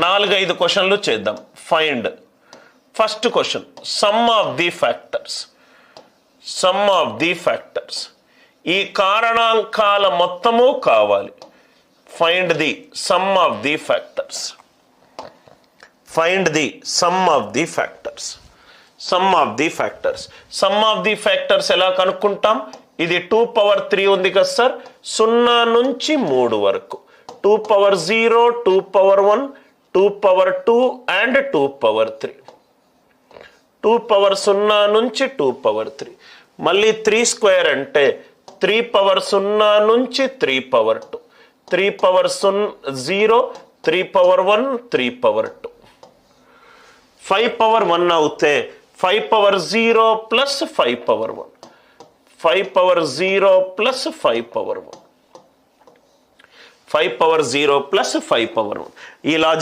4-5 క్వశ్చన్లు చేద్దాం. Find first question some of the factors. ఈ కారణాంకాల మొత్తము కావాలి. Find the some of the factors. Find the some of the factors. Some of the factors ఎలా కనుక్కుంటాం? ఇది 2 ఉంది కదా సార్, 0 నుంచి 3 వరకు. 2 power 0, 2 power 1, 2 power 2 and 2 power 3. 2 power 0 నుంచి 2 పవర్ 3. మళ్ళీ 3 స్క్వేర్ అంటే 3 పవర్ 0 నుంచి 3 power 2. 3 power 0, 3 power 1, 3 power 2. 5 power 1 అవుతే 5 power 0 plus 5 power 1. 5 power 0 plus 5 power 1. 5 power 0 plus 5 power 1. ఈ లాజిక్